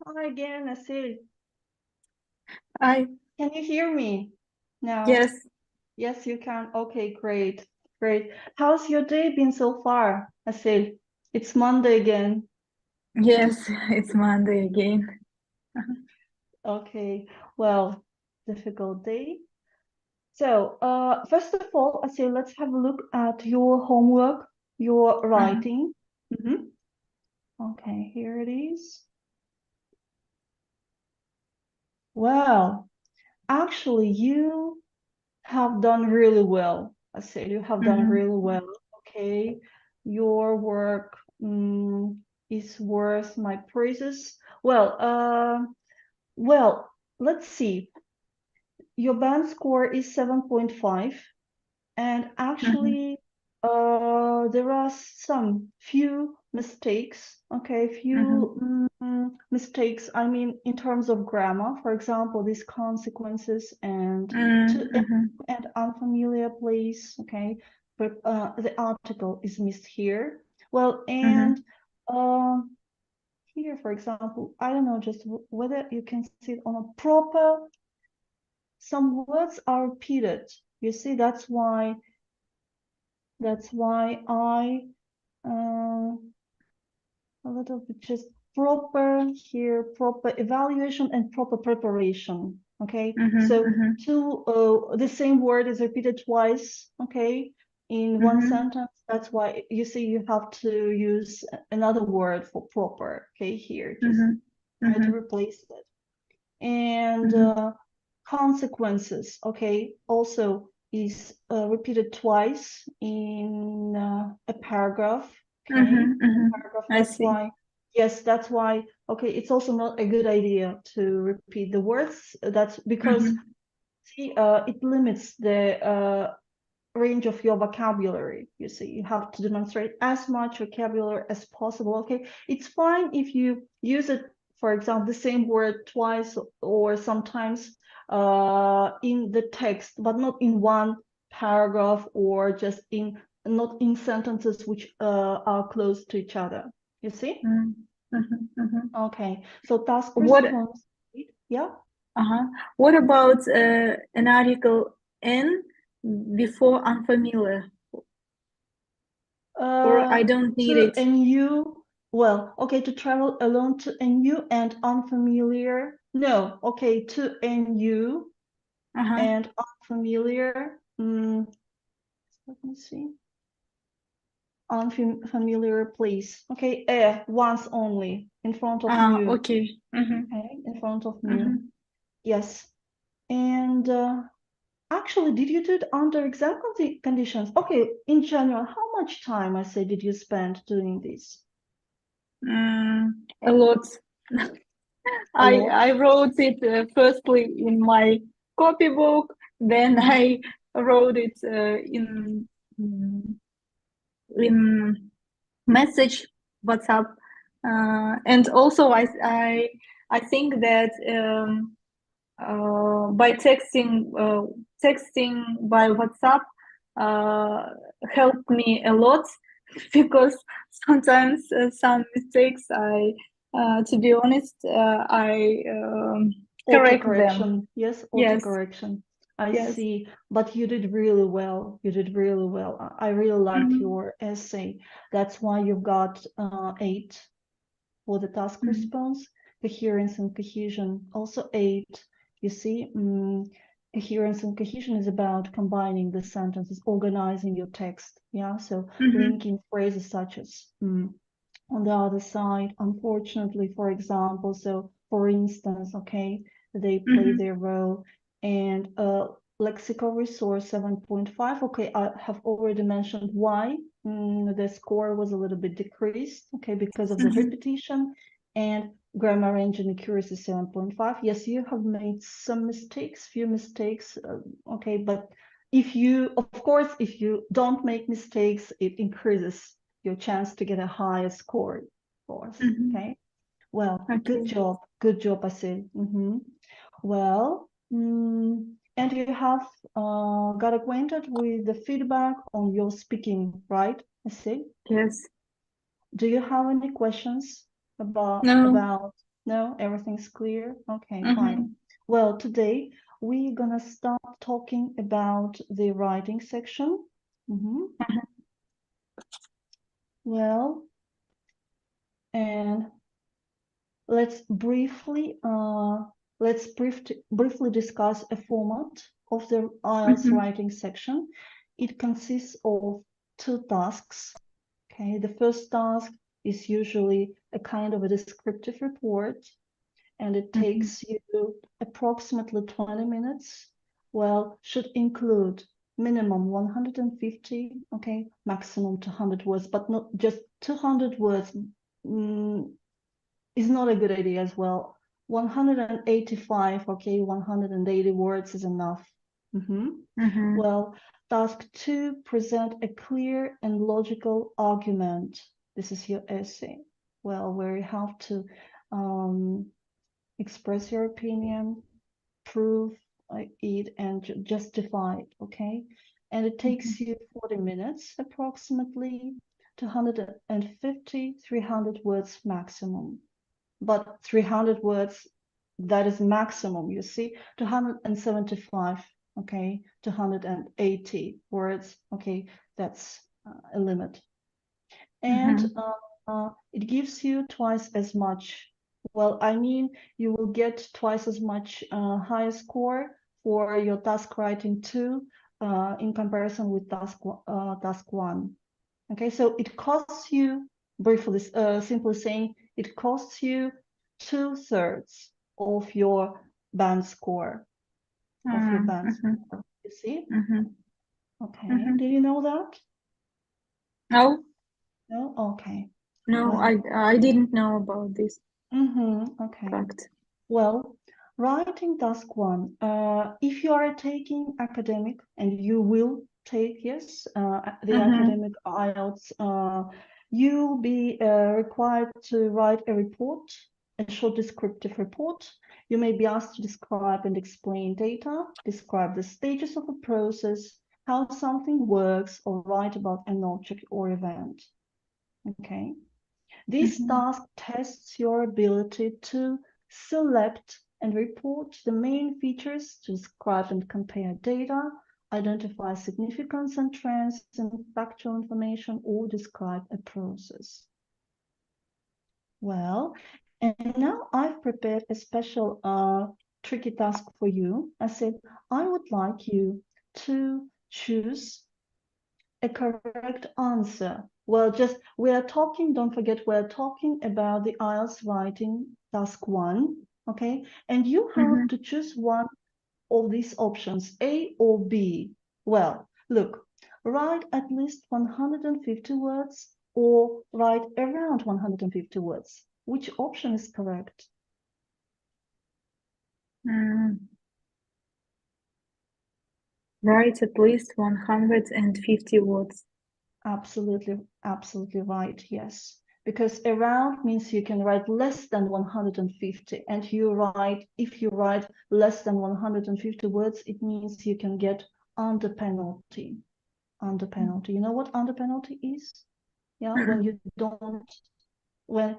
Hi again, Asil. I Can you hear me now? Yes, Yes, you can. Okay, great. Great. How's your day been so far, Asil? It's Monday again. yes, it's Monday again. Okay, well, difficult day. So, first of all, Asil, let's have a look at your homework, your Uh-huh. writing. Mhm. Okay, here it is. Well, actually, you have done really well. I said you have done Mm-hmm. really well. Okay, your work is worth my praises. Well, let's see. Your band score is 7.5, and Mm-hmm. actually, there are some few mistakes. Okay, Mm-hmm. few mistakes. I mean, in terms of grammar, for example, these consequences and to Mm-hmm. and unfamiliar place. Okay, but the article is missed here. Well, Mm-hmm. and uh, here, for example, I don't know just whether you can see it on a proper. Some words are repeated. You see, that's why I uh, a little bit just proper here, proper evaluation and proper preparation. Okay, so Mm-hmm. the same word is repeated twice. Okay, in one Mm-hmm. sentence. That's why you see you have to use another word for proper. Okay, here just Mm-hmm. try to Mm-hmm. replace it. And Mm-hmm. consequences, okay, also is repeated twice in a paragraph, okay, Mm-hmm. in a Mm-hmm. paragraph. I That's see. why, yes, that's why, okay, it's also not a good idea to repeat the words. That's because, Mm-hmm. see, it limits the range of your vocabulary. You see, you have to demonstrate as much vocabulary as possible. Okay, it's fine if you use it, for example, the same word twice or sometimes in the text, but not in one paragraph or just in not in sentences which are close to each other. You see? Mm-hmm. Mm-hmm. Okay, so task What response. Yeah. uh-huh. What about an article N before unfamiliar? Or I Uh, don't need to it. a new, well, okay, to travel alone to a new and unfamiliar. No, okay, to a new Uh-huh. and unfamiliar. Let me see. Unfamiliar place. Okay, once only in front of Ah, new. okay. Mm-hmm. Okay, in front of new. Mm-hmm. Yes. And actually, did you do it under exam conditions? Okay, in general, how much time, I say, did you spend doing this? A lot. A I lot? wrote it firstly in my copybook, then I wrote it mm, in message WhatsApp, and also I think that by texting by WhatsApp helped me a lot because sometimes some mistakes to be honest, I correct them. Autocorrection. Yes, Yes, autocorrection. I yes. see. But you did really well. You did really well. I really liked Mhm, your essay. That's why you got 8 for the task mhm, response. Coherence and cohesion, also 8. You see, coherence and cohesion is about combining the sentences, organizing your text. Yeah, so mhm, linking phrases such as on the other side, unfortunately, for example, so for instance, okay, they play mhm, their role. And lexical resource 7.5, okay, I have already mentioned why the score was a little bit decreased, okay, because of the mhm. repetition. And grammar range and accuracy 7.5. Yes, you have made some mistakes, few mistakes, okay, but if you, of course, if you don't make mistakes, it increases your chance to get a higher score, of course. Mhm. Okay. Well, good Okay. job. Good job, I say. Well, and you have got acquainted with the feedback on your speaking, right? I see. Yes. Do you have any questions about No. about? No, everything's clear? Okay, Mhm. fine. Well, today we're gonna start talking about the writing section. Mhm. Well, and let's briefly briefly discuss a format of the IELTS Mhm. writing section. It consists of two tasks. Okay, the first task is usually a kind of a descriptive report, and it Mhm. takes you approximately 20 minutes. Well, should include minimum 150, okay, maximum 200 words, but not just 200 words. Is not a good idea as well. 185, okay, 180 words is enough. Mhm. Well, task 2, present a clear and logical argument. This is your essay. Well, where you have to express your opinion, prove it, and justify it, okay? And it takes you 40 minutes approximately, 250, 300 words maximum. But 300 words, that is maximum, you see, 275, okay, 280 words, okay, that's a limit. And it gives you twice as much. Well, I mean, you will get twice as much higher score for your task writing 2 in comparison with task 1. Okay, so it costs you, briefly, simply saying, it costs you 2/3 of your band score, you see? Okay, did you know that? No, No? Okay. no, Well, I didn't know about this okay. fact. Well, writing task 1, if you are taking academic, and you will take, yes, the academic IELTS, you'll be required to write a report, a short descriptive report. You may be asked to describe and explain data, describe the stages of a process, how something works, or write about an object or event. Okay. This task tests your ability to select and report the main features, to describe and compare data, identify significance and trends in factual information, or describe a process. Well, and now I've prepared a special tricky task for you. I said, I would like you to choose a correct answer. Well, don't forget, we're talking about the IELTS writing task 1, okay? And you have to choose one of these options, A or B. Well, look, write at least 150 words or write around 150 words. Which option is correct? Write at least 150 words. Absolutely, absolutely right, yes. Because around means you can write less than 150, and if you write less than 150 words, it means you can get under penalty. Under penalty. You know what under penalty is? Yeah, when you don't, when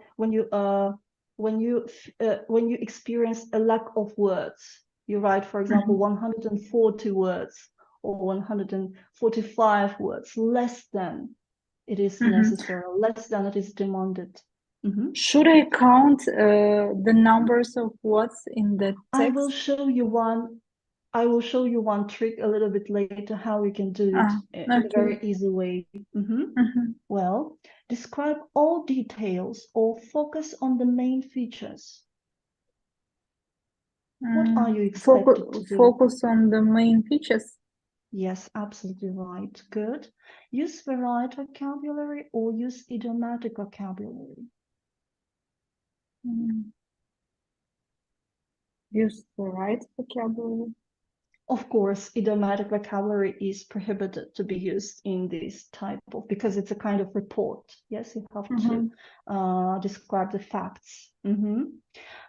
you experience a lack of words, you write, for example, 140 words or 145 words, less than it is necessary, less than it is demanded. Should I count the numbers of words in the I will text? show you one trick a little bit later, how you can do it in a very easy way. Well, describe all details or focus on the main features. What are you expected to do? Focus on the main features. Yes, absolutely right. Good. Use the right vocabulary or use idiomatic vocabulary. Use the right vocabulary. Of course, idiomatic vocabulary is prohibited to be used in this type of, because it's a kind of report. Yes, you have to describe the facts.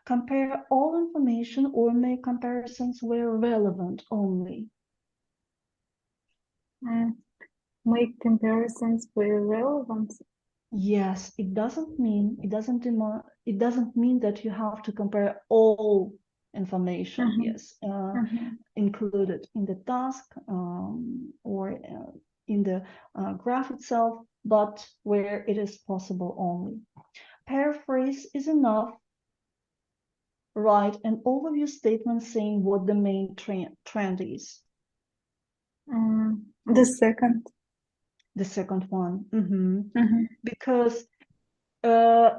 Compare all information or make comparisons where relevant only. Make comparisons where relevant. Yes, it doesn't mean that you have to compare all information, yes, included in the task or in the graph itself, but where it is possible only. Paraphrase is enough. Write an overview statement saying what the main trend is. The second. The second one. Mm-hmm. Because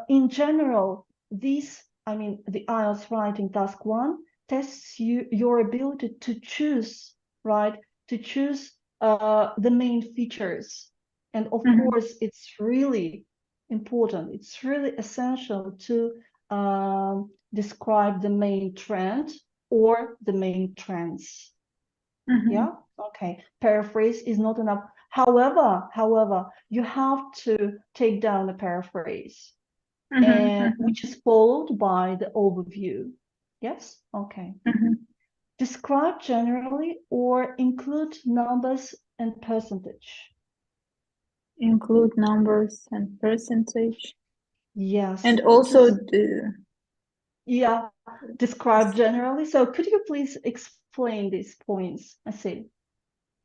in general, the IELTS writing task 1 tests your ability to choose, right? To choose the main features. And of course, it's really important. It's really essential to describe the main trend or the main trends. Yeah, okay. Paraphrase is not enough. However, you have to take down a paraphrase, and which is followed by the overview. Yes, okay. Describe generally or include numbers and percentage. Include numbers and percentage. Yes. And also yeah, describe generally. So could you please explain these points? I see.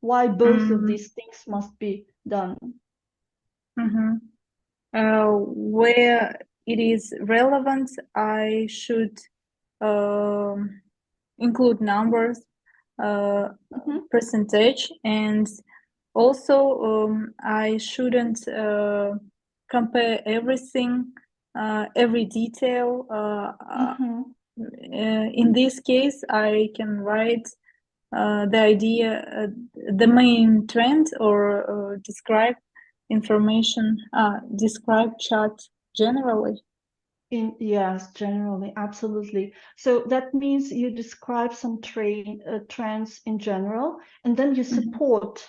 Why both of these things must be done? Where it is relevant, I should include numbers, percentage, and also I shouldn't compare everything, every detail. In this case, I can write the idea, the main trend, or describe information, describe chat generally. Yes, generally, absolutely. So that means you describe some trends in general, and then you support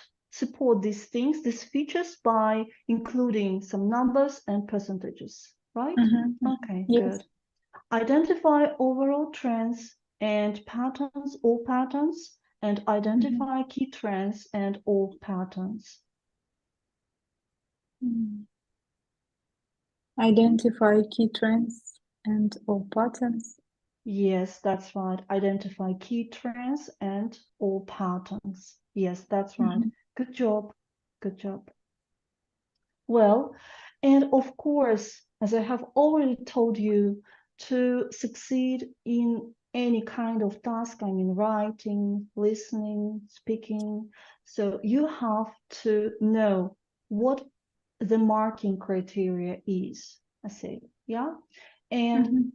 these things, these features, by including some numbers and percentages, right? Okay, Yes. good. Identify overall trends and patterns, all patterns, and identify key trends and all patterns. Identify key trends and all patterns. Yes, that's right. Identify key trends and all patterns. Yes, that's right. Good job. Good job. Well, and of course, as I have already told you, to succeed in any kind of task, I mean, writing, listening, speaking, so you have to know what the marking criteria is, I say, yeah? And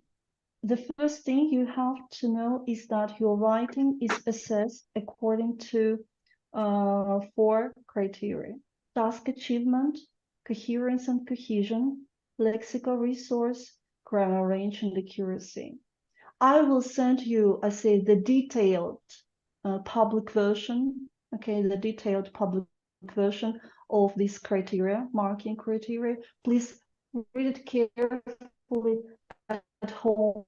the first thing you have to know is that your writing is assessed according to 4 criteria: task achievement, coherence and cohesion, lexical resource, grammar range, and accuracy. I will send you, I say, the detailed public version, okay, the detailed public version of this criteria, marking criteria. Please read it carefully at home.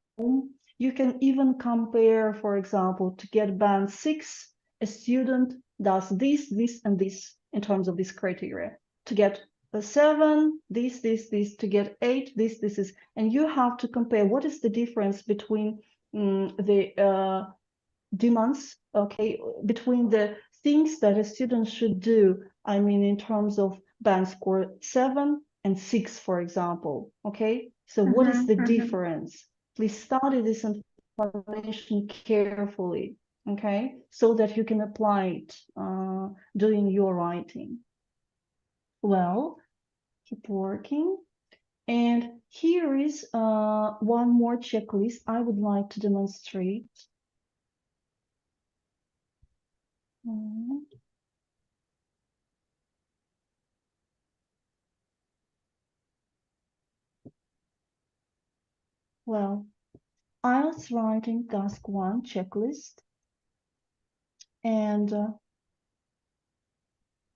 You can even compare, for example, to get band 6, a student does this, this, and this in terms of this criteria. To get a 7, this, to get 8, this is, and you have to compare what is the difference between the demands, okay, between the things that a student should do, I mean, in terms of band score 7 and 6, for example, okay? So what is the difference? Please study this information carefully, okay? So that you can apply it during your writing. Well, keep working. And here is one more checklist I would like to demonstrate. Well, IELTS writing task 1 checklist. And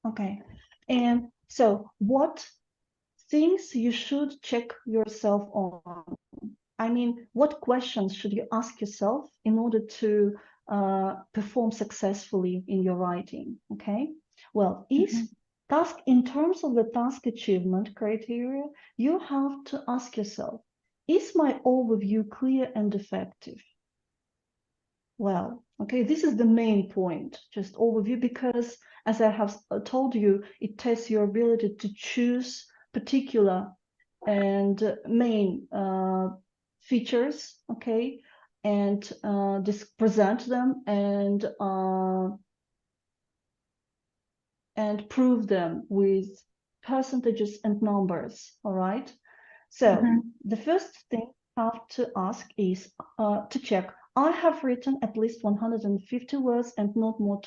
okay. And so what things you should check yourself on? I mean, what questions should you ask yourself in order to perform successfully in your writing? Okay. Well, is Task, in terms of the task achievement criteria, you have to ask yourself, is my overview clear and effective? Well, okay, this is the main point, just overview, because as I have told you, it tests your ability to choose particular and main features, okay, and just present them and prove them with percentages and numbers, all right? So the first thing you have to ask is to check, I have written at least 150 words and not more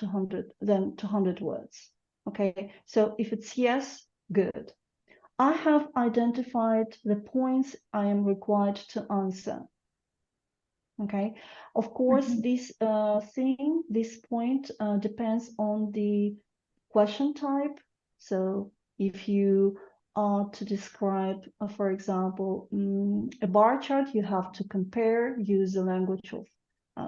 than 200 words, okay? So if it's yes, good. I have identified the points I am required to answer, okay? Of course, this point depends on the question type. So if you are to describe, for example, a bar chart, you have to compare, use the language of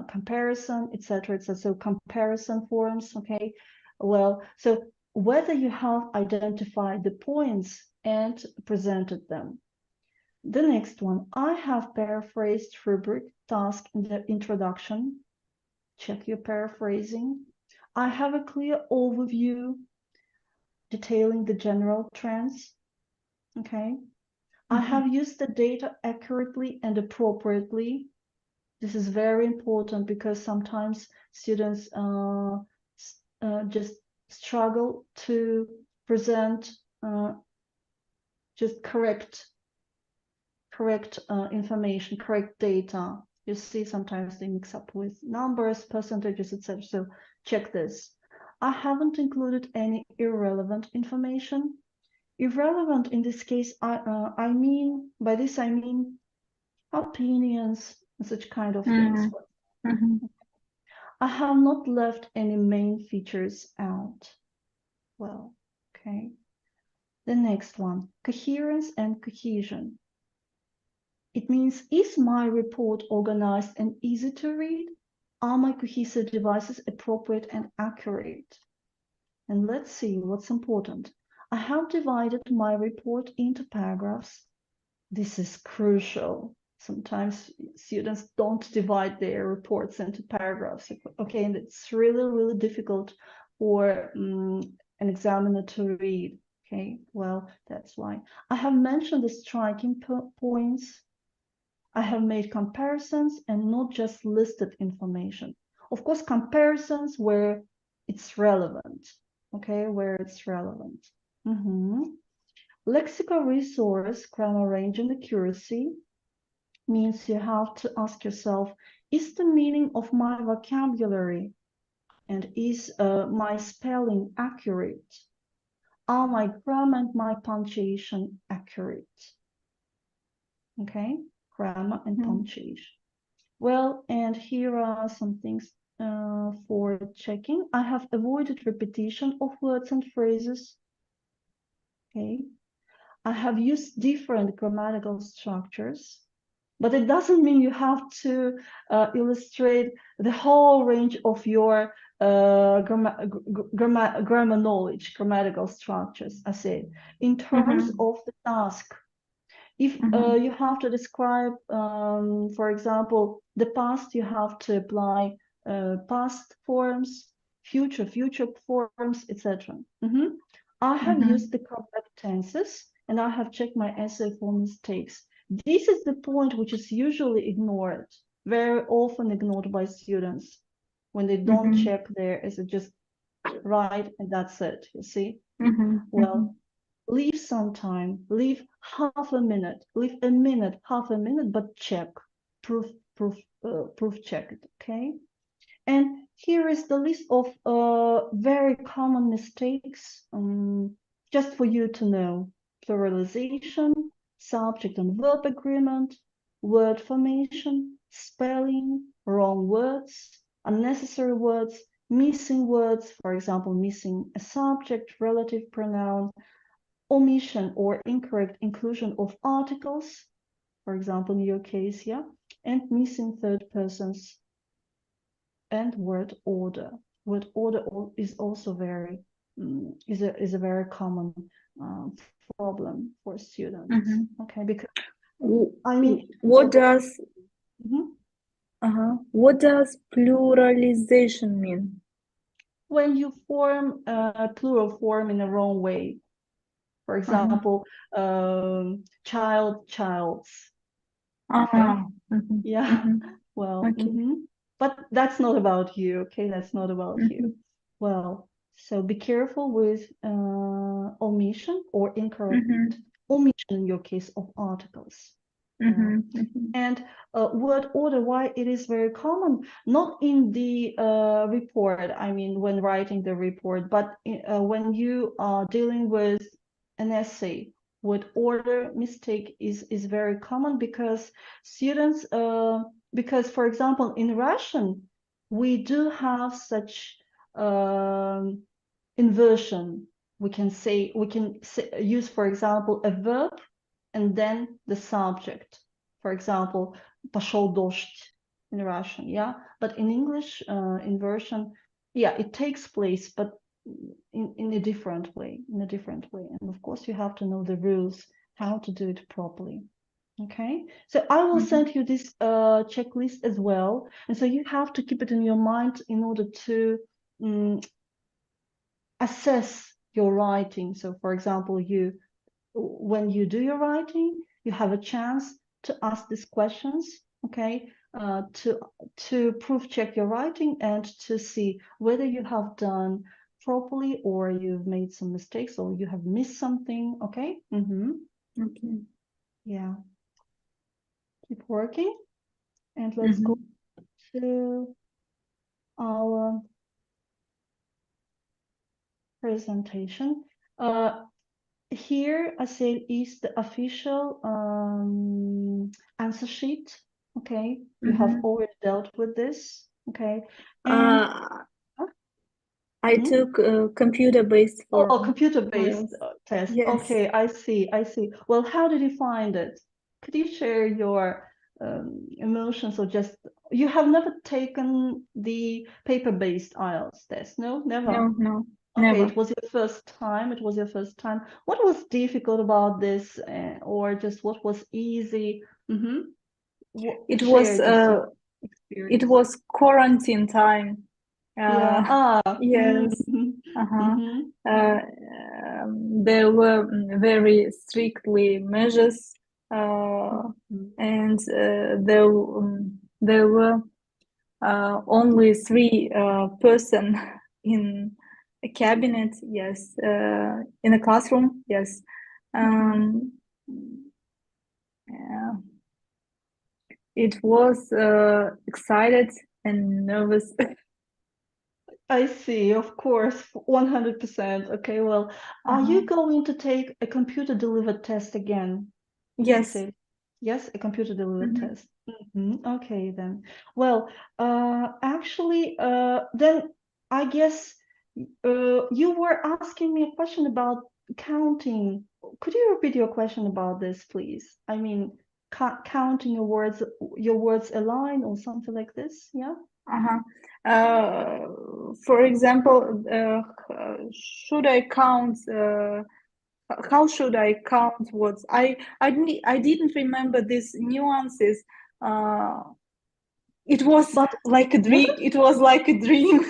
comparison, etc. So comparison forms, okay? Well, so whether you have identified the points and presented them. The next one, I have paraphrased rubric task in the introduction. Check your paraphrasing. I have a clear overview detailing the general trends, okay? I have used the data accurately and appropriately. This is very important because sometimes students just struggle to present just correct information, correct data. You see, sometimes they mix up with numbers, percentages, etc. So check this. I haven't included any irrelevant information. Irrelevant in this case, I mean opinions and such kind of things. I have not left any main features out. Well, okay. The next one, coherence and cohesion. It means, is my report organized and easy to read? Are my cohesive devices appropriate and accurate? And let's see what's important. I have divided my report into paragraphs. This is crucial. Sometimes students don't divide their reports into paragraphs, okay, and it's really, really difficult for an examiner to read, okay? Well, that's why. I have mentioned the striking points. I have made comparisons and not just listed information. Of course, comparisons where it's relevant, okay, where it's relevant. Lexical resource, grammar range and accuracy means you have to ask yourself, is the meaning of my vocabulary and is my spelling accurate? Are my grammar and my punctuation accurate? Okay, grammar and punctuation. Well, and here are some things for checking. I have avoided repetition of words and phrases. Okay. I have used different grammatical structures, but it doesn't mean you have to illustrate the whole range of your grammar knowledge, grammatical structures, I said. In terms of the task, if you have to describe, for example, the past, you have to apply past forms, future forms, etc. I have used the correct tenses and I have checked my essay for mistakes. This is the point which is usually ignored, very often ignored by students when they don't check their essay, just write and that's it, you see? Well, leave some time, leave half a minute, leave a minute, half a minute, but check, proof check it, okay? And here is the list of very common mistakes, just for you to know. Pluralization, subject and verb agreement, word formation, spelling, wrong words, unnecessary words, missing words, for example, missing a subject, relative pronoun, omission or incorrect inclusion of articles, for example, in your case, yeah, and missing third persons and word order. Word order is also very is a very common problem for students. Mm-hmm. Okay, because I mean, what does mm-hmm. what does pluralization mean? When you form a plural form in the wrong way, for example, child, childs. Okay. Yeah. Well, Okay. But that's not about you. Okay, that's not about you. Well, so be careful with omission or incorrect omission in your case of articles. And word order, why it is very common, not in the report, I mean, when writing the report, but when you are dealing with an essay, word order mistake is very common because students, because for example, in Russian, we do have such inversion. We can use, for example, a verb and then the subject. For example, пошел дождь in Russian, yeah. But in English, inversion, yeah, it takes place, but in a different way, And of course, you have to know the rules, how to do it properly. Okay, so I will send you this checklist as well. And so you have to keep it in your mind in order to assess your writing. So for example, when you do your writing, you have a chance to ask these questions, okay, to proof check your writing and to see whether you have done properly or you've made some mistakes or you have missed something, okay? Okay. Yeah. Keep working and let's go to our presentation. Here, I say, is the official answer sheet. Okay, you have already dealt with this. Okay, and I took computer-based computer-based test. Yes. Okay, I see. Well, how did you find it? Could you share your emotions, or just you have never taken the paper-based IELTS test? No, never. No, Okay, never. it was your first time. What was difficult about this, or just what was easy? It was Share this it experience. was quarantine time. Yeah. Yes. There were very strictly measures, and there were only 3 person in a cabinet. Yes, in a classroom. Yes. Yeah. It was excited and nervous. I see, of course, 100%. Okay, well, are you going to take a computer delivered test again? Yes. Yes, a computer delivered test. Okay, then. Well, actually, then I guess you were asking me a question about counting. Could you repeat your question about this, please? I mean, counting your words align or something like this, yeah? For example, should I count? How should I count words? I didn't remember these nuances. It was like a dream. It was like a dream.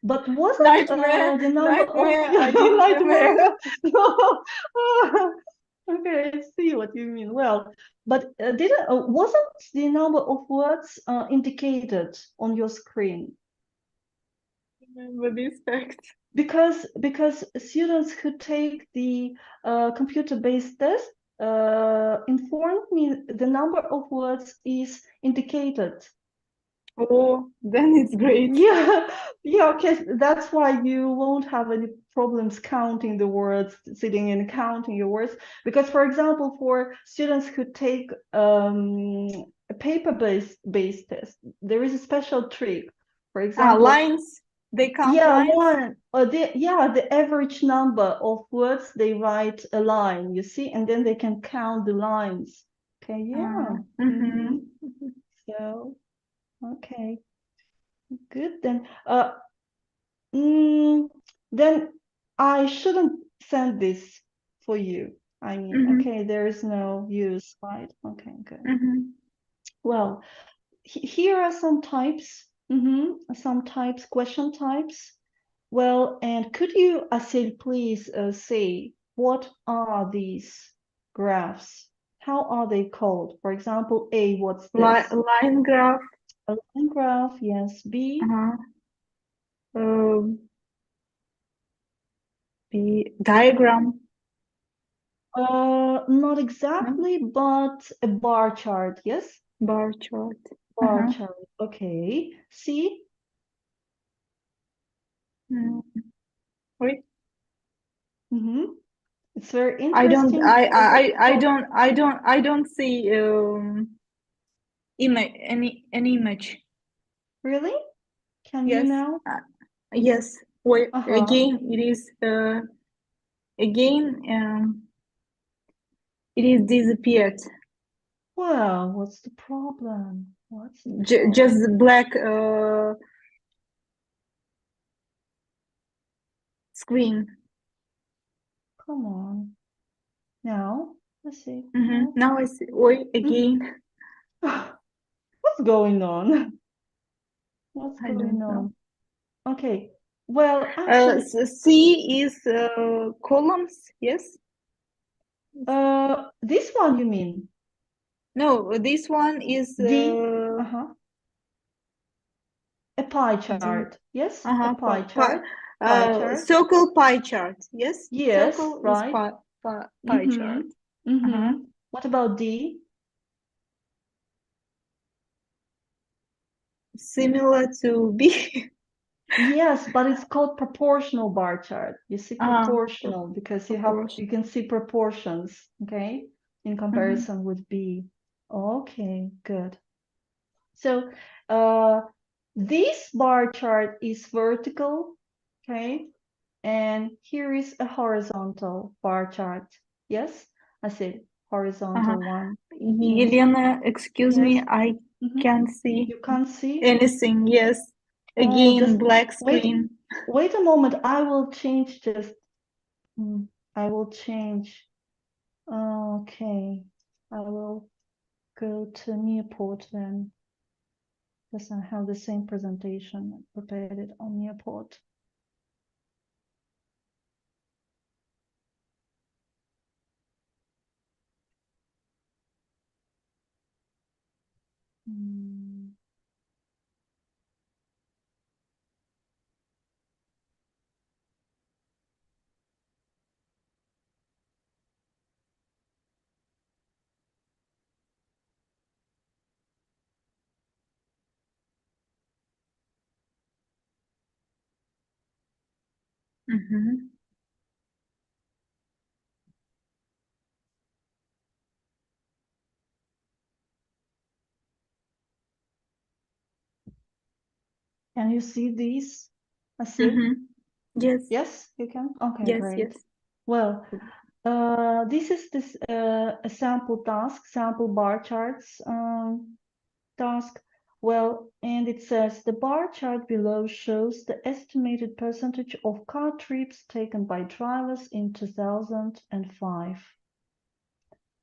But wasn't Nightmare. the number Nightmare. of I didn't nightmare? remember. Okay, I see what you mean. Well, but wasn't the number of words indicated on your screen? Remember this fact. Because students who take the computer-based test informed me the number of words is indicated. Oh, then it's great. Yeah, okay. That's why you won't have any problems counting the words, sitting and counting your words. Because, for example, for students who take a paper-based test, there is a special trick. For example, lines. They count lines. The average number of words they write a line, you see, and then they can count the lines. Okay, yeah. So, okay. Good then. then I shouldn't send this for you. I mean, Mm-hmm. okay, there is no use, right? Okay, good. Mm-hmm. Well, here are some types, question types. Well, and could you, Asil, please say what are these graphs? How are they called? For example, A, what's this? Line graph. A line graph, yes. B, B diagram. not exactly, but a bar chart, yes? Bar chart. Bar chart, okay. C? Wait. It's very I don't. interesting. I don't see any image. Really? Can you Yes. now? Yes. Wait. Uh-huh. Again, it is again. It is disappeared. Well, what's the problem? What's the problem? Just the black screen. Come on. Now, let's see. Now I see. Wait, again. What's going on? What's I going don't know. on? Okay. Well, actually, C is columns. Yes. this one you mean? No, this one is D? A pie chart. Yes, a pie chart. Pie chart. circle pie chart. Yes. Yes, Circle is right. pie chart. What about D? Similar to B. Yes, but it's called proportional bar chart. You see proportional because you can see proportions, okay, in comparison with B. Okay, good. So this bar chart is vertical, okay, and here is a horizontal bar chart. Yes, I said horizontal one. Yes. Yelena, excuse me, Yes. I can't see You can't see anything. Yes. Oh, Again, just black screen. wait a moment. I will change just. I will change. Okay, I will go to Nearport then, because I have the same presentation. I prepared it on Nearport. Can you see these? Yes. Yes, you can. Okay, Yes. great. Yes. Well, this is a sample task, sample bar charts task. Well, and it says the bar chart below shows the estimated percentage of car trips taken by drivers in 2005.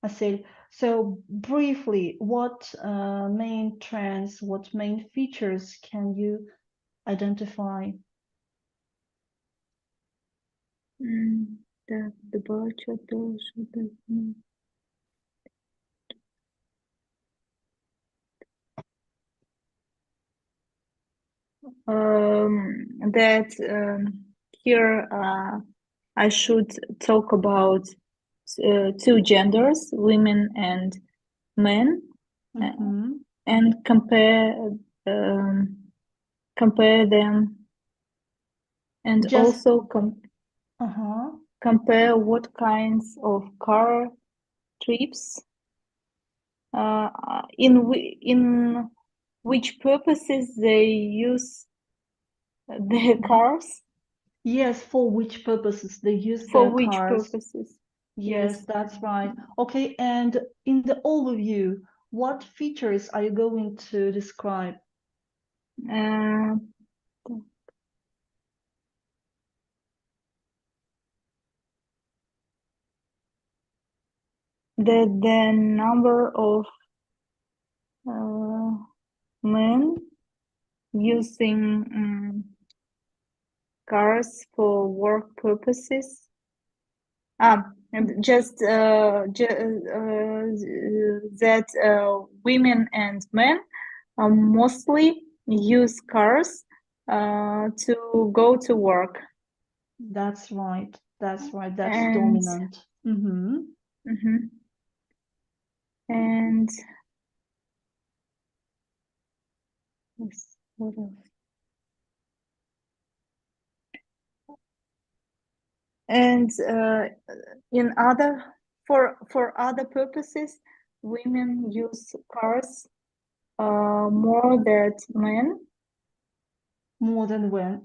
I said, so briefly, what main trends, what main features can you identify? The bar chart that here I should talk about two genders, women and men, and compare them, and Just also compare what kinds of car trips in which purposes they use their cars. Yes, for which purposes they use For their which cars. purposes? Yes, that's right. Okay, and in the overview, what features are you going to describe? Uh, the number of men using cars for work purposes. And just that women and men mostly use cars to go to work. That's right. That's right. That's And dominant. and yes, what else? And in other for other purposes, women use cars more than men. More than men.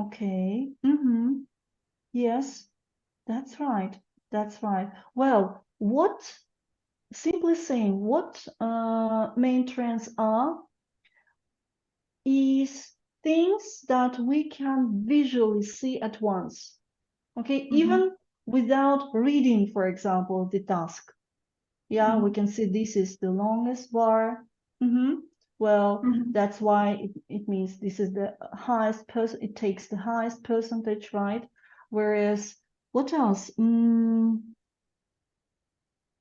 Okay. Yes, that's right. That's right. Well, simply saying, what main trends are is things that we can visually see at once. Okay, even without reading, for example, the task. Yeah, we can see this is the longest bar. Well, that's why it means this is the highest it takes the highest percentage, right? Whereas, what else?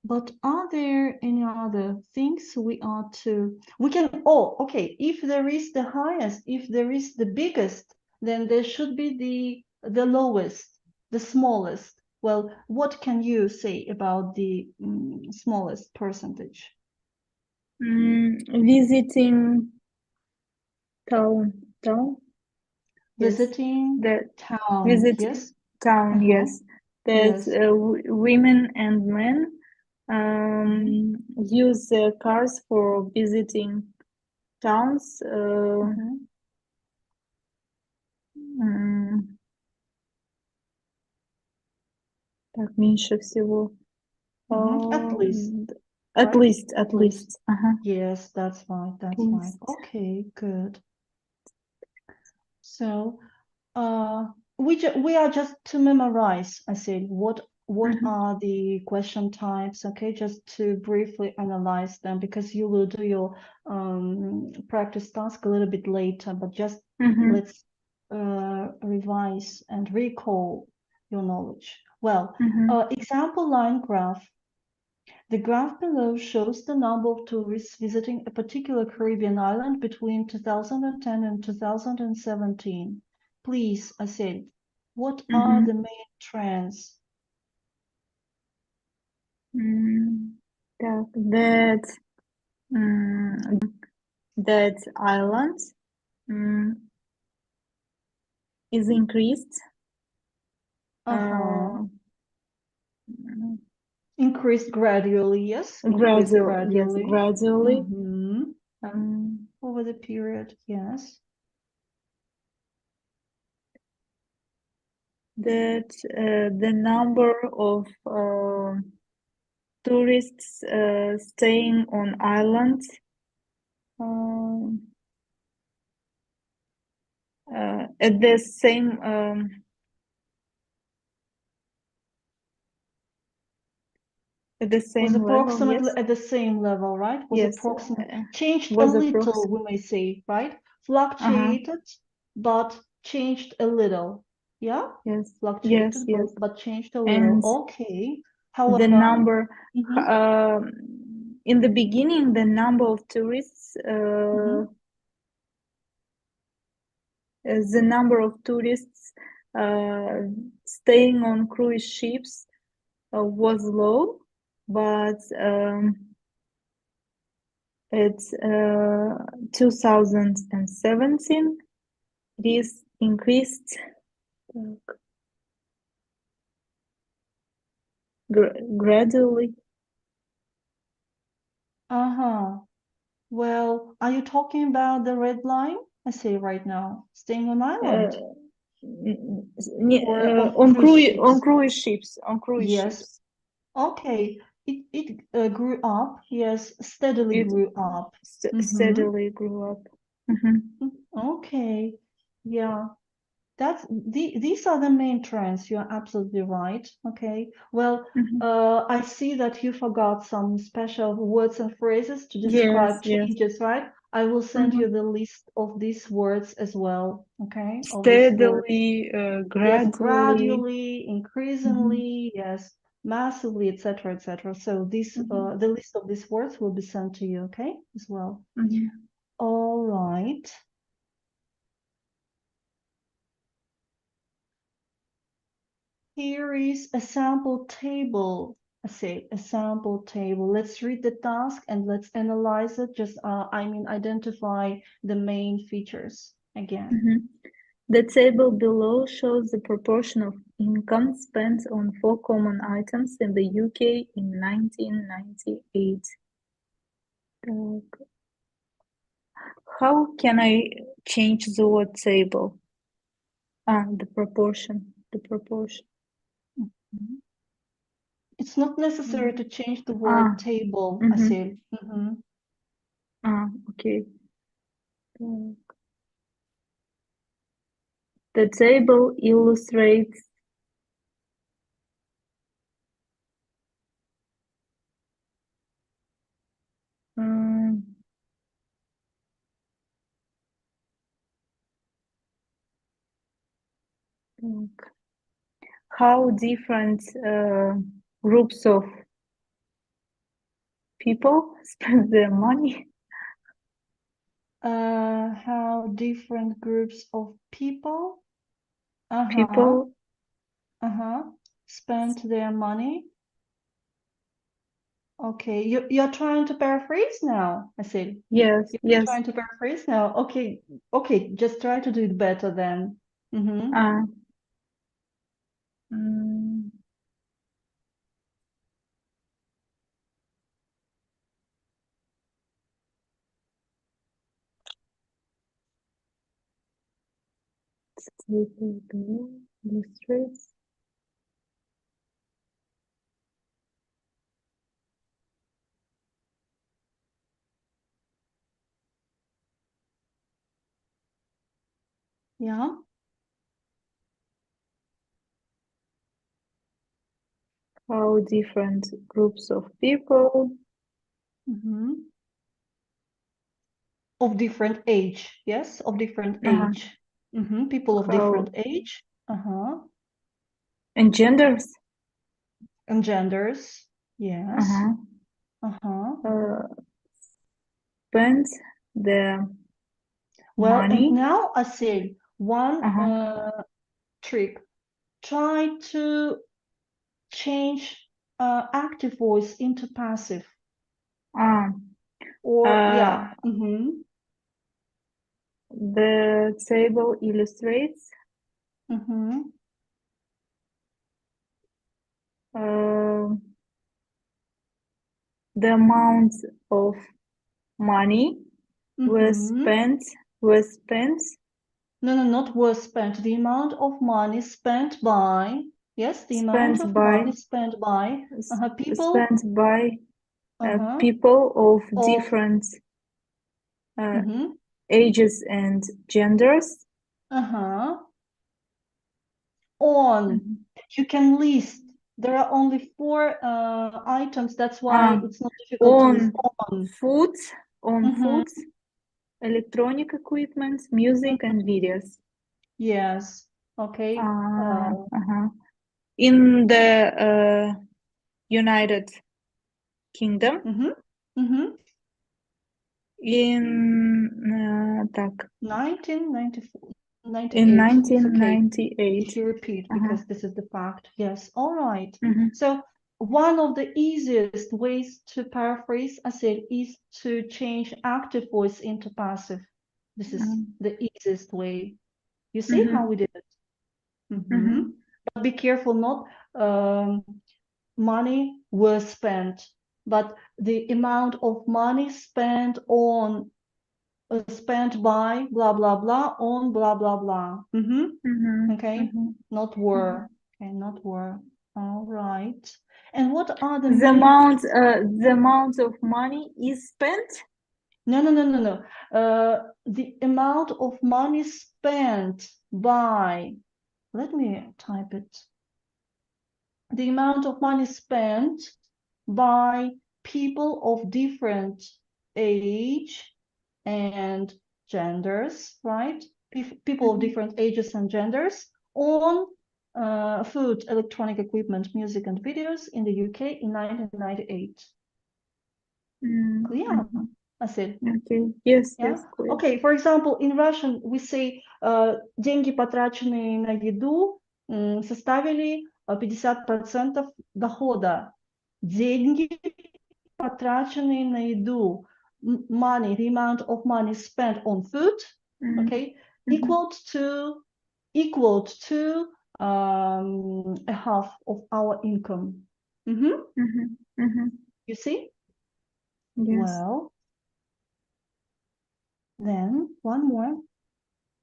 But are there any other things we can, okay, if there is the highest, if there is the biggest, then there should be the lowest, the smallest. Well, what can you say about the smallest percentage? Visiting town. Visiting town, visit yes. town, yes. That Yes. women and men use their cars for visiting towns. Так, меньше всего. At least. At Right? least. Yes, that's right. That's right. Okay, good. So, we are just to memorize, I said, what are the question types, okay, just to briefly analyze them, because you will do your practice task a little bit later, but just let's revise and recall your knowledge. Well, example line graph. The graph below shows the number of tourists visiting a particular Caribbean island between 2010 and 2017. Please, I said, what are the main trends? That island is increased. Increased gradually, yes. Gradually. Over the period, yes. That the number of tourists staying on islands at the same was approximately level, yes? at the same level, right? Was yes, approximately changed a little, we may say, right? Fluctuated, but changed a little. Yeah? Yes. Fluctuated, Yes. but changed a little. And okay. However, the number in the beginning, the number of tourists the number of tourists staying on cruise ships was low, but it's 2017 it is increased gradually. Well, are you talking about the red line? I say right now, staying on island. Or on cruise ships. ships. Okay, it grew up. Yes, steadily grew up. Steadily grew up. Okay, yeah. these are the main trends. You're absolutely right. Okay. Well, I see that you forgot some special words and phrases to describe changes, right? I will send you the list of these words as well. Okay. Steadily, Yes, gradually. gradually, increasingly, yes, massively, etc., etc. So this the list of these words will be sent to you, okay, as well. All right. Here is a sample table. I say a sample table. Let's read the task and let's analyze it. Just identify the main features again. The table below shows the proportion of income spent on 4 common items in the UK in 1998. How can I change the word table? The proportion. It's not necessary to change the word table, Asil. Okay. The table illustrates how different groups of people spend their money. How different groups of people spend their money. Okay, you're trying to paraphrase now, I said. Yes, you're trying to paraphrase now. Okay, just try to do it better then. Illustrates. Yeah. How different groups of people of different age, yes, of different age. People of different age. And genders. And genders, yes. Spend the money. And now I say one trick. Try to change active voice into passive. The table illustrates the amount of money was spent. No, not was spent. The amount of money spent by. Yes, the amount of money spent by people. Spent by people of different ages and genders. On. You can list. There are only 4 items. That's why it's not difficult to list. On foods, electronic equipment, music, and videos. Yes. Okay. In the United Kingdom. In 1994. In 1998. If you repeat, because this is the fact. Yes. All right. So one of the easiest ways to paraphrase, I said, is to change active voice into passive. This is the easiest way. You see how we did it? But be careful, not money was spent, but the amount of money spent on spent by blah blah blah on blah blah blah. Okay, not were. Okay, not were. All right. And what are the amount of money is spent? No. The amount of money spent by, let me type it. The amount of money spent by people of different age and genders, right? People of different ages and genders on food, electronic equipment, music, and videos in the UK in 1998. Clear? I said. Okay. Yes, Yeah? yes, clear. Okay, for example, in Russian we say деньги, потраченные на еду, составили 50% дохода. Деньги, потраченные на еду, money, the amount of money spent on food, okay, equal to a half of our income. You see? Yes. Well, then one more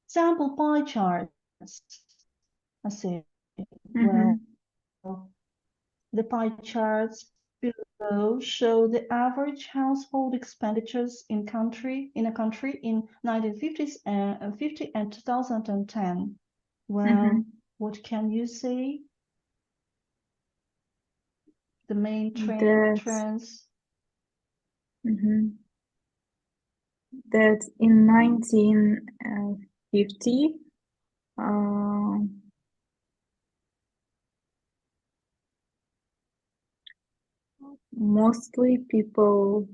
sample pie charts. I say, well, the pie charts below show the average household expenditures in a country in 1950s and 2010. Well, what can you say? The main trends. That in 1950, mostly people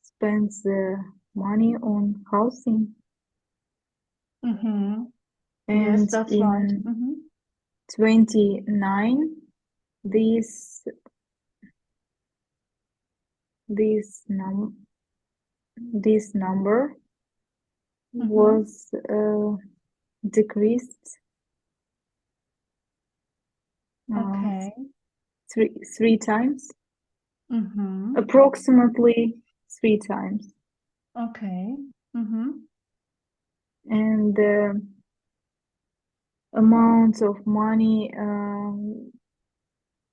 spend the money on housing. And yes, that's in right. 29, this number was decreased. Okay. Three times. Approximately 3 times. Okay. And the amount of money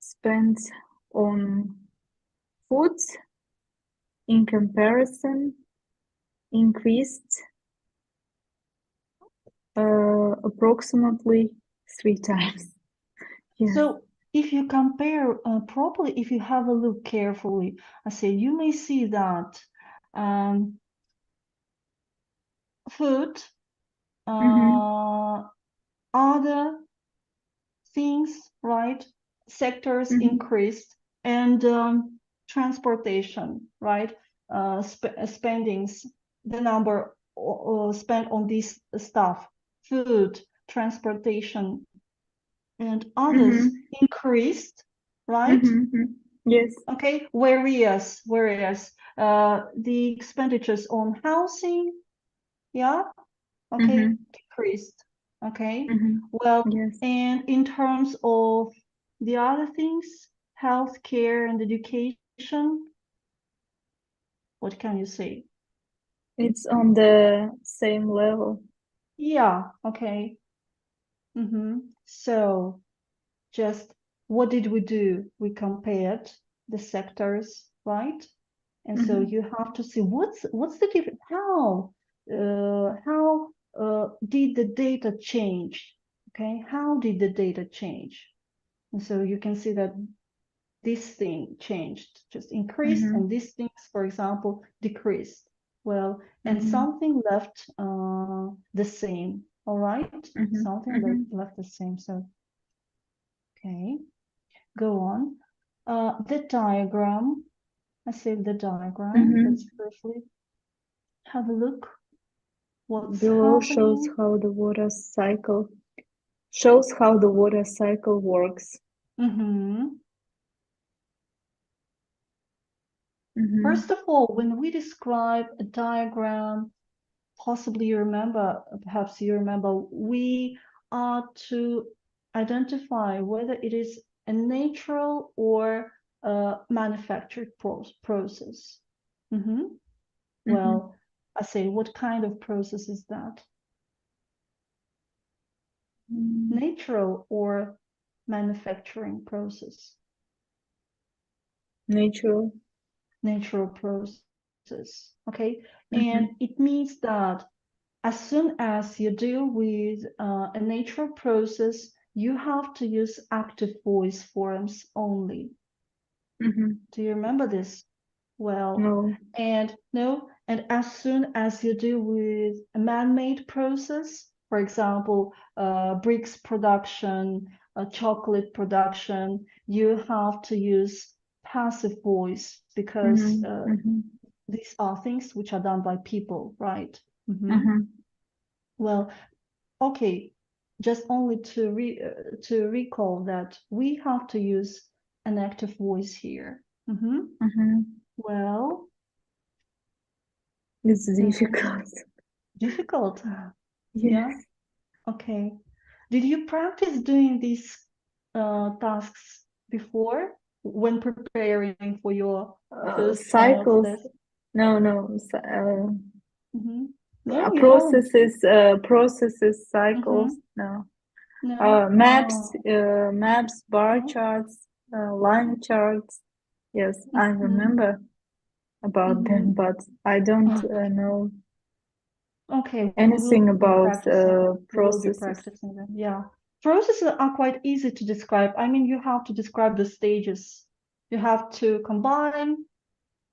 spent on foods in comparison increased approximately 3 times. Yes. So if you compare properly, if you have a look carefully, I say you may see that food, other things, right? Sectors increased, and transportation, right? Spendings, the number spent on this stuff, food, transportation, and others increased, right? Yes. Okay, whereas the expenditures on housing, yeah, okay, decreased. Okay, well, yes. And in terms of the other things, healthcare and education, what can you say? It's on the same level. Yeah, okay. So just what did we do? We compared the sectors, right? And so you have to see what's the difference, how did the data change? Okay, how did the data change? And so you can see that this thing changed, just increased, and these things, for example, decreased. Well, and something left the same. All right, something left the same. So, okay, go on. The diagram. I saved the diagram. Let's briefly have a look. What's below happening? shows how the water cycle works. First of all, when we describe a diagram, possibly you remember, perhaps you remember, we are to identify whether it is a natural or a manufactured process. Well, I say, what kind of process is that? Natural or manufacturing process? Natural. Natural process. okay? And it means that as soon as you deal with a natural process, you have to use active voice forms only. Do you remember this? Well, No. and as soon as you deal with a man-made process, for example, bricks production, chocolate production, you have to use passive voice because these are things which are done by people, right? Well, okay, just only to recall that we have to use an active voice here. Well, it's difficult. Difficult. Yes. Yeah. Okay. Did you practice doing these tasks before when preparing for your first cycles. test? No. No, you haven't. Processes, cycles. No. No. Maps, bar Mhm. charts, line charts. Yes, I remember about them, but I don't know Okay, anything we will be about practicing. We will be processes. practicing them. Yeah. Processes are quite easy to describe. I mean, you have to describe the stages. You have to combine,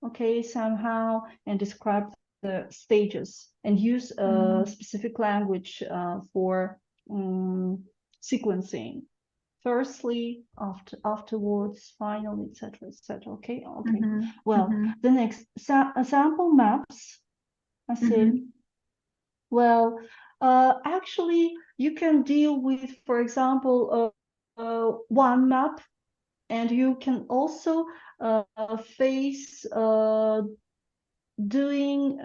okay, somehow, and describe the stages and use a specific language for sequencing. Firstly, afterwards, finally, etc., etc. Okay, okay. Well, the next sample maps. I said, well, actually, you can deal with, for example, one map, and you can also face doing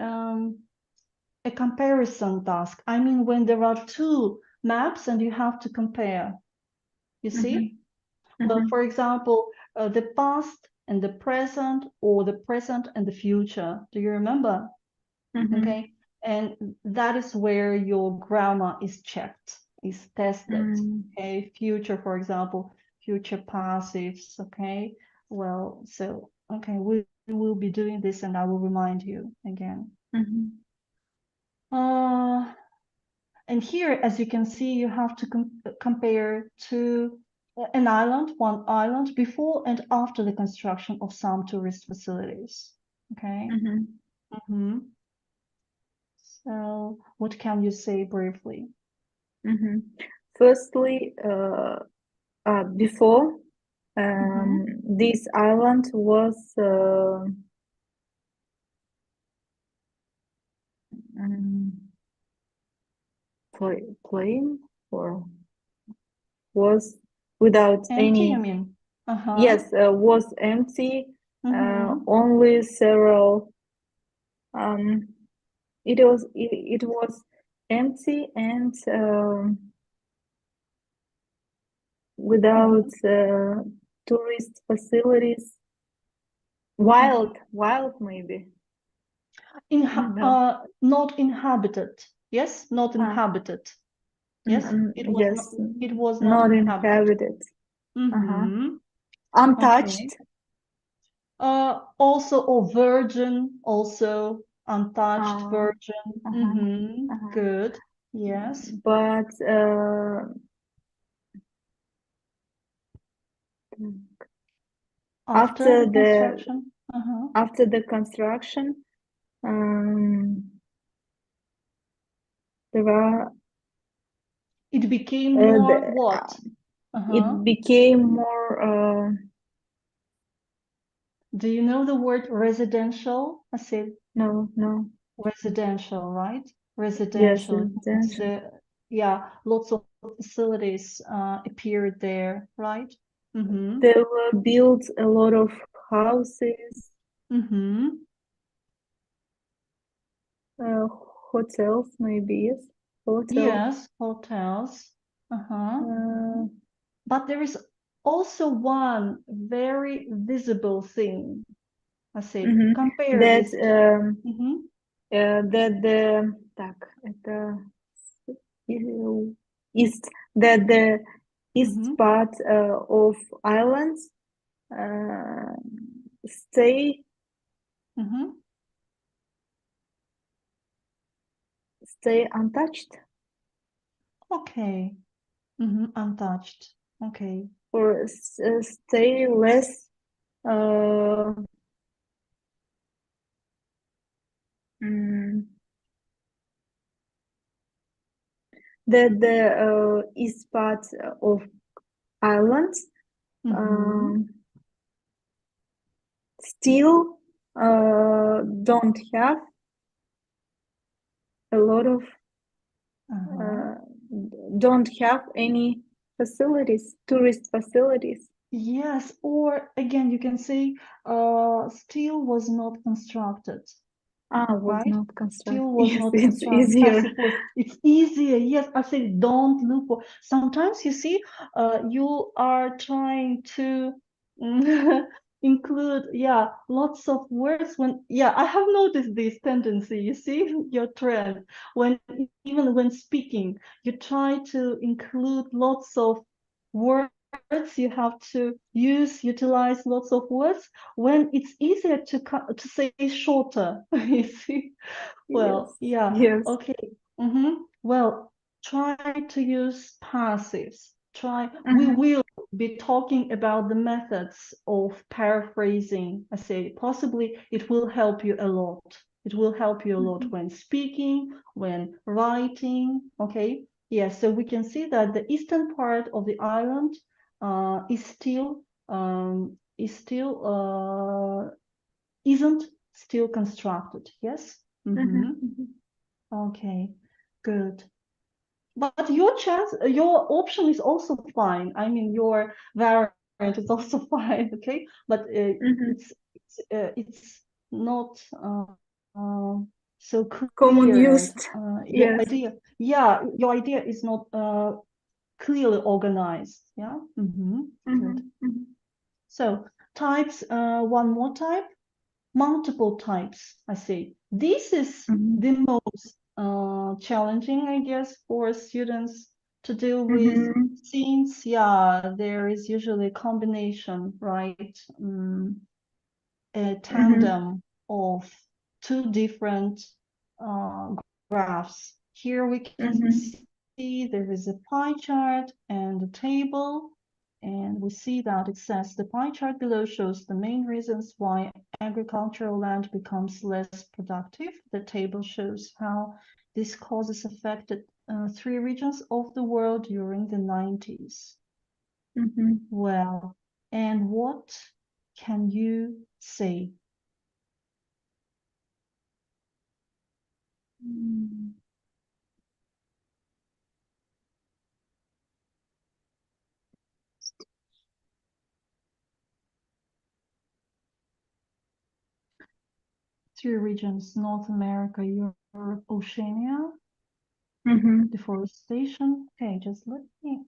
a comparison task. I mean, when there are two maps and you have to compare, you see? Well, for example, the past and the present, or the present and the future. Do you remember? Okay. And that is where your grammar is checked, is tested. Okay. Future, for example, future passives. Okay. Well, so, okay, we will be doing this and I will remind you again. And here, as you can see, you have to compare to one island before and after the construction of some tourist facilities. Okay. So what can you say briefly? Firstly, before this island was plain, or was without Empty, any. I mean. Yes, was empty. Only several. It was empty and without tourist facilities. Wild maybe. Not inhabited. Yes, not inhabited. Yes, it was not inhabited. Untouched. Also, or virgin, also untouched, virgin. Good. Yes. But after the construction. After the construction, there are. It became more what? It became more. Do you know the word residential? I said no. Residential, right? Residential. Yes, residential. Yeah, lots of facilities appeared there, right? There were built a lot of houses, hotels, maybe. Yes, hotels. Yes, hotels. But there is also one very visible thing. I said, compare that, these two. that the east, that the east part of islands stay stay untouched. Okay. Untouched. Okay. Or stay less uh, mm, the east part of islands still don't have a lot of don't have any facilities, tourist facilities. Yes, or again, you can say steel was not constructed, Was right? not constructed. Steel was Yes, not it's constructed easier. as it was. It's easier. Yes, I say don't look for. Sometimes you see, you are trying to include, yeah, lots of words when, yeah, I have noticed this tendency. You see your trend when even when speaking, you try to include lots of words. You have to utilize lots of words when it's easier to say shorter. You see. Well, Yes, yeah, yes. okay. Well, try to use passives. We Mm-hmm. will be talking about the methods of paraphrasing. I say possibly it will help you a lot. It will help you a lot when speaking, when writing. Okay. Yeah, so we can see that the eastern part of the island is still isn't still constructed. Yes. Okay, good. But your option is also fine. I mean, your variant is also fine. Okay, but it's not uh, so Common clear, and used. your Yes. idea, yeah, your idea is not clearly organized. Yeah. Good. So types. One more type. Multiple types, I say. This is the most challenging, I guess, for students to deal with, since, yeah, there is usually a combination, right? A tandem of two different graphs. Here we can see there is a pie chart and a table, and we see that it says the pie chart below shows the main reasons why agricultural land becomes less productive. The table shows how this causes affected three regions of the world during the 90s. Well, and what can you say? Three regions: North America, Europe, Oceania. Deforestation. Okay, just let me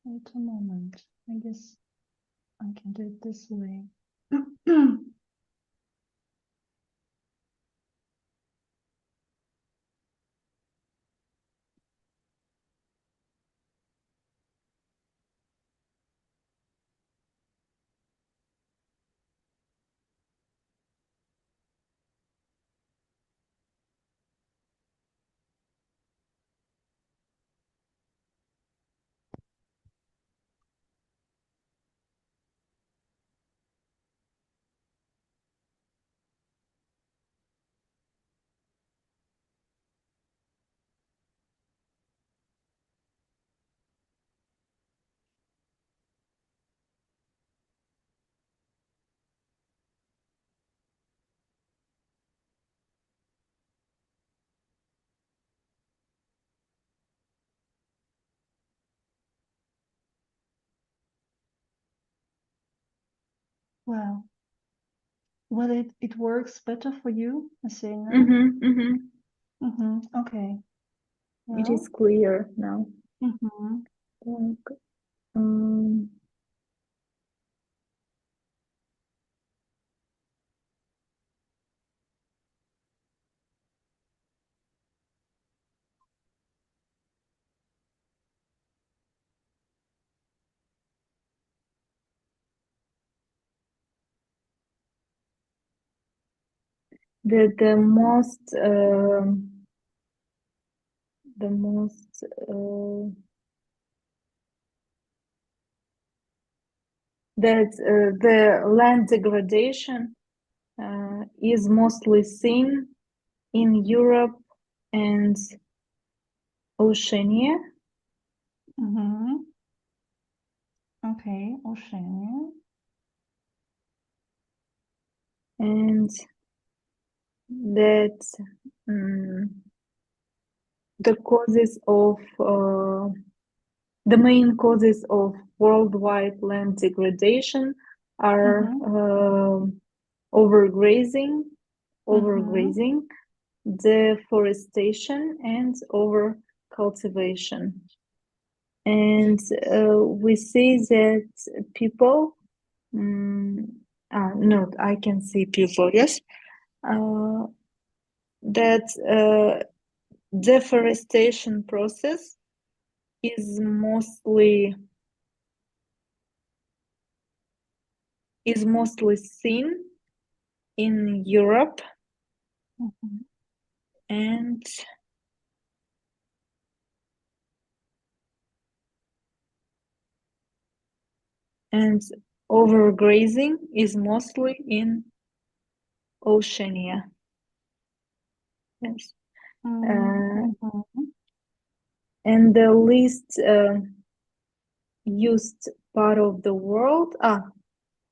wait a moment. I guess I can do it this way. Well, whether it works better for you, I say no. Okay. It is Well, clear now. The most the most that the land degradation is mostly seen in Europe and Oceania. Okay, Oceania. And that the causes of the main causes of worldwide land degradation are overgrazing, deforestation, and overcultivation. And we see that people, no, I can see people, yes, that deforestation process is mostly seen in Europe and overgrazing is mostly in Oceania. Yes. And the least used part of the world,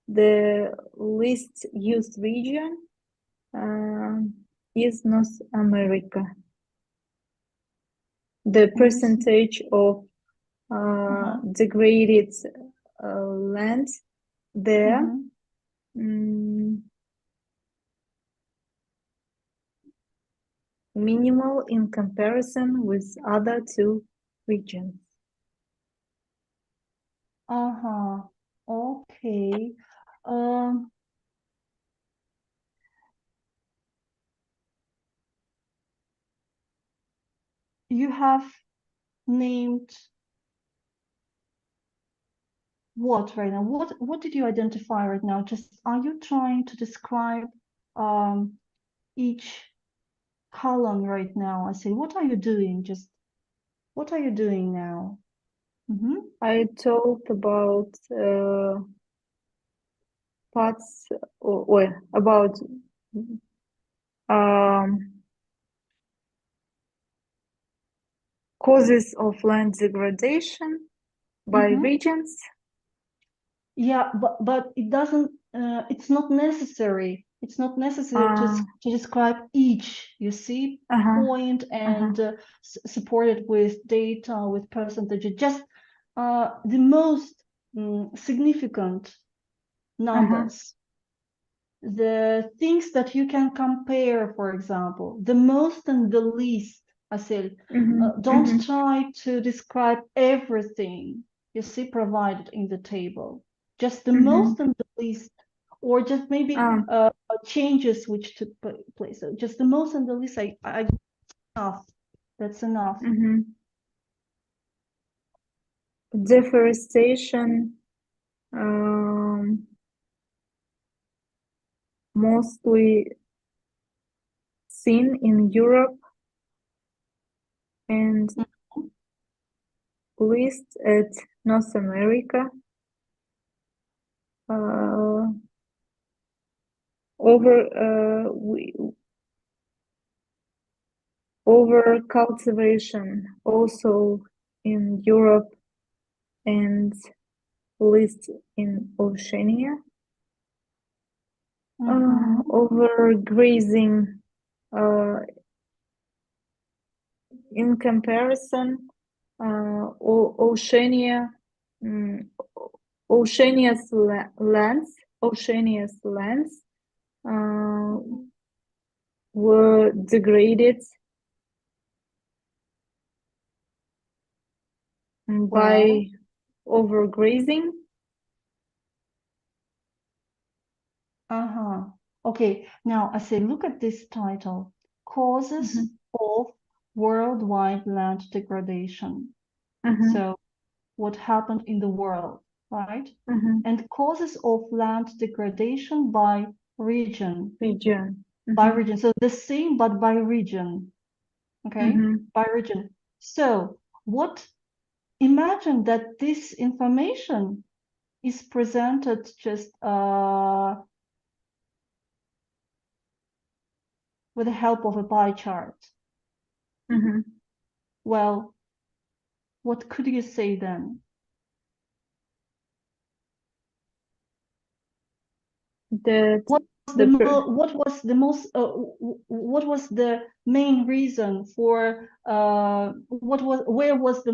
the least used region is North America. The percentage of degraded land there minimal in comparison with other two regions. Okay. You have named what right now? What did you identify right now? Just are you trying to describe each column right now? I say, what are you doing? Just what are you doing now? I talked about parts or about causes of land degradation by regions. Yeah, but it doesn't. It's not necessary. It's not necessary to describe each. You see, point and supported with data, with percentage. Just the most significant numbers. The things that you can compare, for example, the most and the least. I said, don't try to describe everything you see provided in the table. Just the most and the least, or just maybe changes which took place. So just the most and the least. I enough. That's enough. Deforestation mostly seen in Europe and least at North America. Over cultivation also in Europe and least in Oceania. Overgrazing in comparison, Oceania's lands were degraded by overgrazing. Okay, now I say, look at this title, Causes of Worldwide Land Degradation. So what happened in the world, right? And causes of land degradation by region. By region. So the same, but by region. Okay, by region. So imagine that this information is presented just with the help of a pie chart. Well, what could you say then? What was the main reason for what was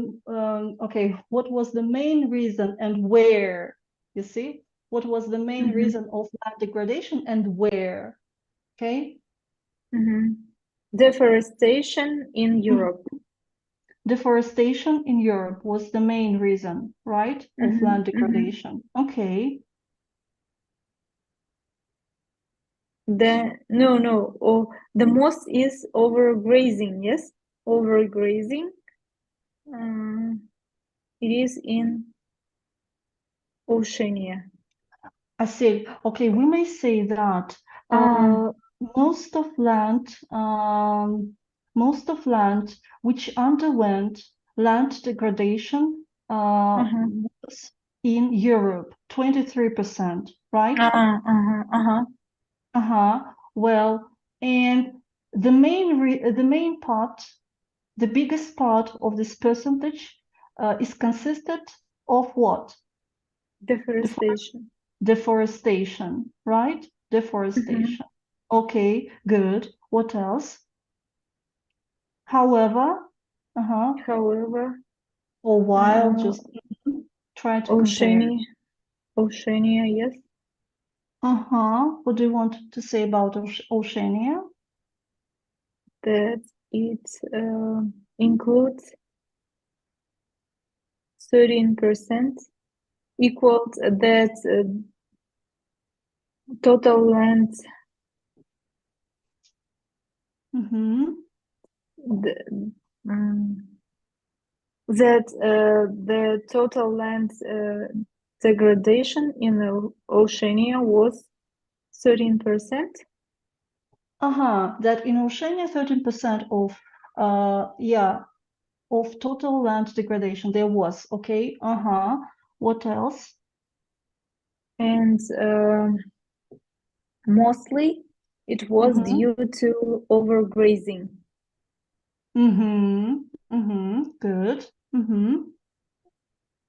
the main reason and where, you see, what was the main reason of land degradation and where? Okay. Deforestation in Europe. Deforestation in Europe was the main reason, right, of land degradation. Okay. The most is overgrazing. Yes, overgrazing. It is in Oceania. I see. Okay, we may say that most of land which underwent land degradation was in Europe, 23%, right? Well, and the main part, the biggest part of this percentage is consisted of what? Deforestation, right? Deforestation. Okay, good. What else? However, or while, just try to compare. Oceania, yes. What do you want to say about Oceania? That it includes 13%, equals that total land. The total land degradation in Oceania was 13%. That in Oceania 13% of of total land degradation there was. Okay. What else? And mostly it was due to overgrazing. Good.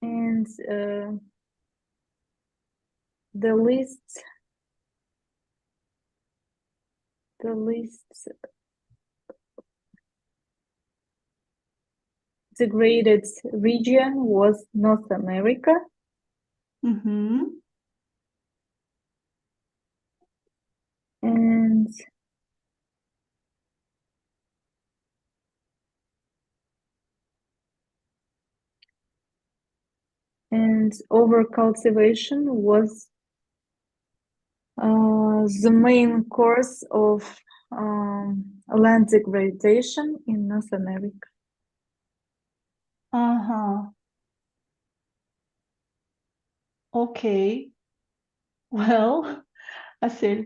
And the least degraded region was North America. And overcultivation was the main cause of land degradation in North America. Okay. Well, I said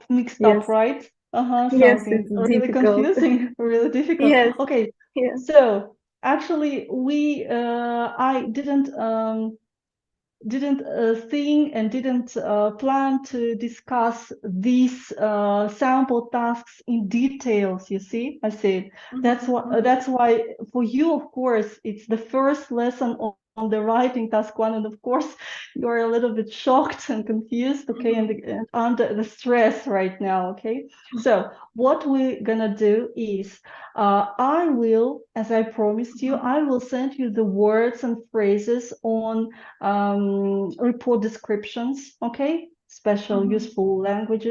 mixed up, right? Yes, Something it's really difficult. confusing, really difficult. Yes. Okay. Yes. So actually, I didn't think and didn't plan to discuss these sample tasks in details. You see, I said that's why for you, of course, it's the first lesson on the writing task one, and of course you're a little bit shocked and confused, okay, and under the stress right now, okay. So what we're gonna do is I will, as I promised you, I will send you the words and phrases on report descriptions, okay, special useful language,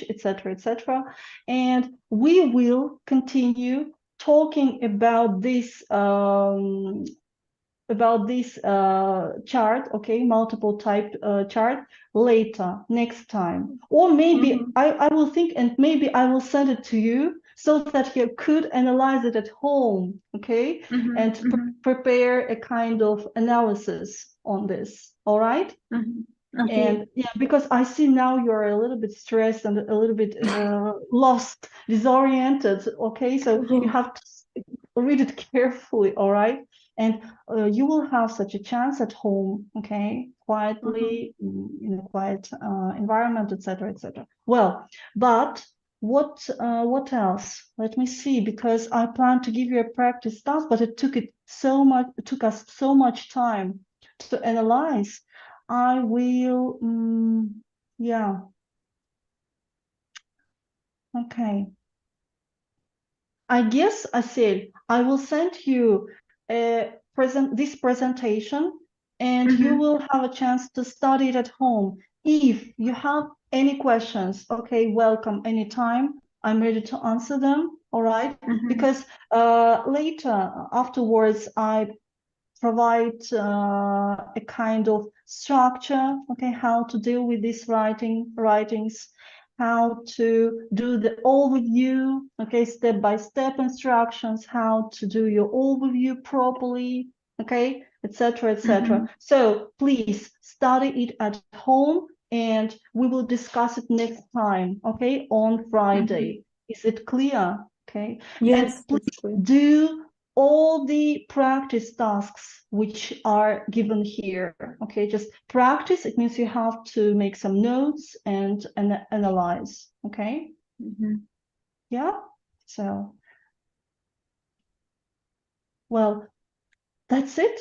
etc., and we will continue talking about this chart, okay, multiple type chart later, next time, or maybe I will think, and maybe I will send it to you so that you could analyze it at home, okay, and prepare a kind of analysis on this. All right. Okay. And yeah, because I see now you're a little bit stressed and a little bit lost, disoriented, okay, so you have to read it carefully, all right? And you will have such a chance at home, okay, quietly, in a quiet environment, etc., etc. Well, but what else? Let me see, because I plan to give you a practice task, but it took us so much time to analyze. I will, yeah, okay. I guess I said I will send you this presentation, and you will have a chance to study it at home. If you have any questions, okay, welcome anytime. I'm ready to answer them, all right? Because later, afterwards, I provide a kind of structure, okay, how to deal with these writings, how to do the overview, okay, step-by-step instructions, how to do your overview properly, okay, etc., etc. So please study it at home, and we will discuss it next time, okay, on Friday. Is it clear? Okay. Yes, And please do all the practice tasks which are given here. Okay, just practice. It means you have to make some notes and analyze. Okay. Yeah. So, well, that's it.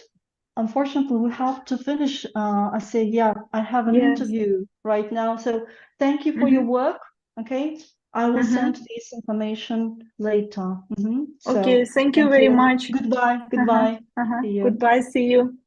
Unfortunately, we have to finish. I say, yeah, I have an interview right now. So thank you for your work. Okay. I will send this information later. Okay, So thank you very much. Goodbye. Goodbye. See you. Goodbye. See you.